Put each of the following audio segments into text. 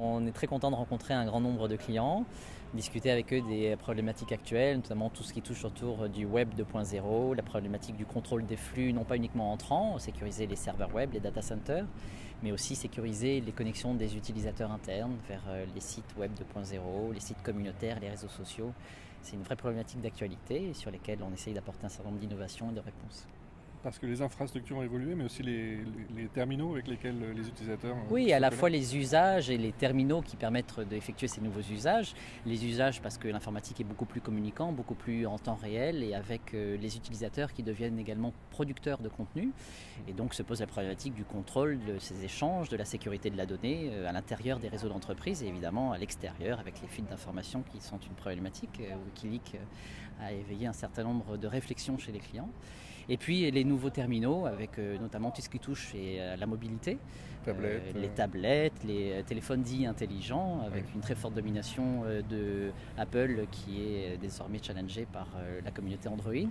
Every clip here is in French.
On est très content de rencontrer un grand nombre de clients, discuter avec eux des problématiques actuelles, notamment tout ce qui touche autour du web 2.0, la problématique du contrôle des flux, non pas uniquement entrants, sécuriser les serveurs web, les data centers, mais aussi sécuriser les connexions des utilisateurs internes vers les sites web 2.0, les sites communautaires, les réseaux sociaux. C'est une vraie problématique d'actualité sur lesquelles on essaye d'apporter un certain nombre d'innovations et de réponses. Parce que les infrastructures ont évolué, mais aussi les terminaux avec lesquels les utilisateurs Oui, se à la fois connectent. les usages et les terminaux qui permettent d'effectuer ces nouveaux usages. Les usages parce que l'informatique est beaucoup plus communicant, beaucoup plus en temps réel et avec les utilisateurs qui deviennent également producteurs de contenu. Et donc se pose la problématique du contrôle de ces échanges, de la sécurité de la donnée à l'intérieur des réseaux d'entreprise et évidemment à l'extérieur avec les fuites d'informations qui sont une problématique. Wikileaks a éveillé un certain nombre de réflexions chez les clients. Et puis les nouveaux terminaux avec notamment tout ce qui touche la mobilité, Tablettes. les tablettes, les téléphones dits intelligents avec une très forte domination de Apple qui est désormais challengée par la communauté Android,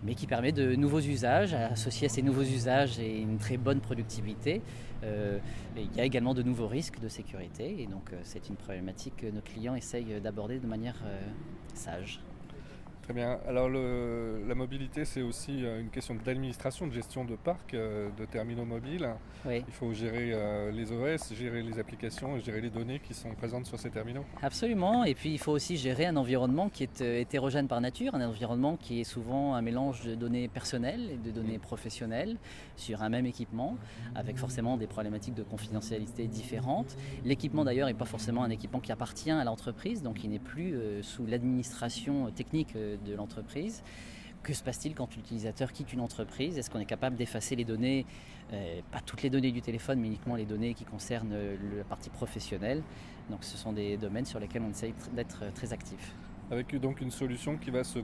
mais qui permet de nouveaux usages. Associé à ces nouveaux usages et une très bonne productivité, il y a également de nouveaux risques de sécurité et donc c'est une problématique que nos clients essayent d'aborder de manière sage. Très bien. Alors la mobilité, c'est aussi une question d'administration, de gestion de parc, de terminaux mobiles. Oui. Il faut gérer les OS, gérer les applications et gérer les données qui sont présentes sur ces terminaux. Absolument, et puis il faut aussi gérer un environnement qui est hétérogène par nature, un environnement qui est souvent un mélange de données personnelles et de données professionnelles sur un même équipement, avec forcément des problématiques de confidentialité différentes. L'équipement d'ailleurs n'est pas forcément un équipement qui appartient à l'entreprise, donc il n'est plus sous l'administration technique de l'entreprise. Que se passe-t-il quand l'utilisateur quitte une entreprise? Est-ce qu'on est capable d'effacer les données, pas toutes les données du téléphone, mais uniquement les données qui concernent la partie professionnelle? Donc ce sont des domaines sur lesquels on essaye d'être très actif. Avec donc une solution qui va se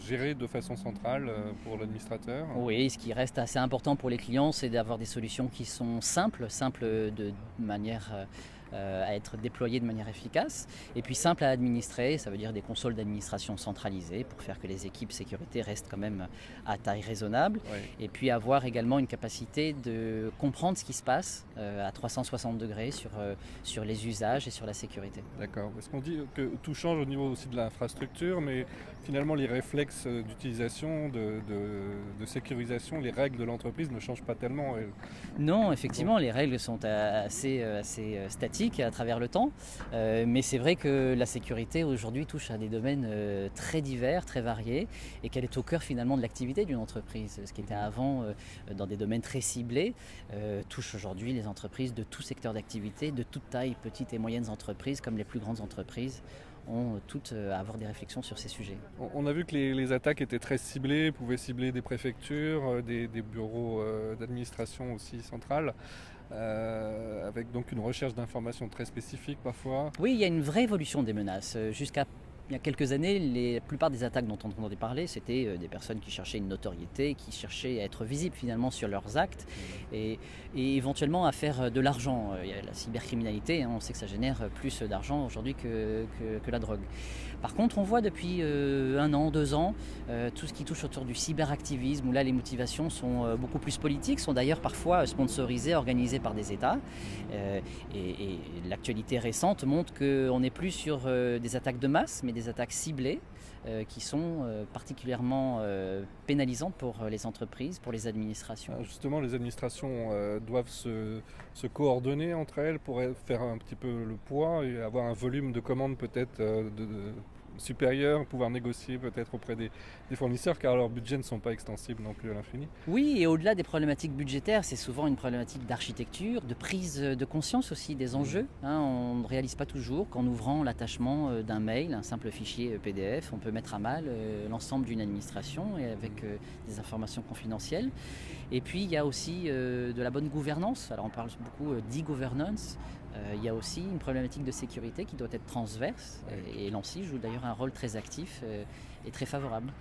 gérer de façon centrale pour l'administrateur. Oui, ce qui reste assez important pour les clients, c'est d'avoir des solutions qui sont simples de manière à être déployées de manière efficace, et puis simples à administrer, ça veut dire des consoles d'administration centralisées pour faire que les équipes sécurité restent quand même à taille raisonnable, Ouais. et puis avoir également une capacité de comprendre ce qui se passe à 360 degrés sur les usages et sur la sécurité. D'accord. Parce qu'on dit que tout change au niveau aussi de l'infrastructure, mais finalement les réflexes d'utilisation, de sécurisation, les règles de l'entreprise ne changent pas tellement. Non, effectivement, les règles sont assez statiques à travers le temps, mais c'est vrai que la sécurité aujourd'hui touche à des domaines très divers, très variés, et qu'elle est au cœur finalement de l'activité d'une entreprise. Ce qui était avant dans des domaines très ciblés touche aujourd'hui les entreprises de tout secteur d'activité, de toute taille, petites et moyennes entreprises comme les plus grandes entreprises ont toutes à avoir des réflexions sur ces sujets. On a vu que les attaques étaient très ciblées, pouvaient cibler des préfectures, des bureaux d'administration aussi centrales, avec donc une recherche d'informations très spécifiques parfois. Oui, il y a une vraie évolution des menaces. Jusqu'à il y a quelques années, la plupart des attaques dont on entendait parler, c'était des personnes qui cherchaient une notoriété, qui cherchaient à être visibles finalement sur leurs actes et éventuellement à faire de l'argent. Il y a la cybercriminalité, on sait que ça génère plus d'argent aujourd'hui que la drogue. Par contre, on voit depuis 1 an, 2 ans, tout ce qui touche autour du cyberactivisme, où là les motivations sont beaucoup plus politiques, sont d'ailleurs parfois sponsorisées, organisées par des États. Et l'actualité récente montre qu'on n'est plus sur des attaques de masse, mais des attaques ciblées qui sont particulièrement pénalisantes pour les entreprises, pour les administrations. Alors justement, les administrations doivent se coordonner entre elles pour faire un petit peu le poids et avoir un volume de commandes peut-être supérieur, pouvoir négocier peut-être auprès des fournisseurs car leurs budgets ne sont pas extensibles non plus à l'infini. Oui, et au-delà des problématiques budgétaires, c'est souvent une problématique d'architecture, de prise de conscience aussi des enjeux. On ne réalise pas toujours qu'en ouvrant l'attachement d'un mail, un simple fichier PDF, on peut mettre à mal l'ensemble d'une administration et avec des informations confidentielles. Et puis il y a aussi de la bonne gouvernance. Alors on parle beaucoup d'e-governance. Il y a aussi une problématique de sécurité qui doit être transverse et l'ANSSI joue d'ailleurs un rôle très actif et très favorable.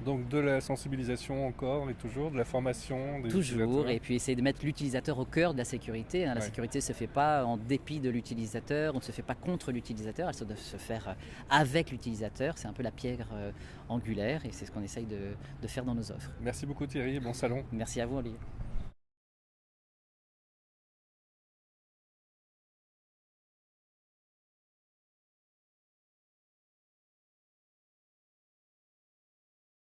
Donc de la sensibilisation encore et toujours, de la formation des Toujours, utilisateurs. et puis essayer de mettre l'utilisateur au cœur de la sécurité. La Ouais. sécurité ne se fait pas en dépit de l'utilisateur, on ne se fait pas contre l'utilisateur, elle doit se faire avec l'utilisateur. C'est un peu la pierre angulaire et c'est ce qu'on essaye de faire dans nos offres. Merci beaucoup Thierry, bon salon. Merci à vous Olivier.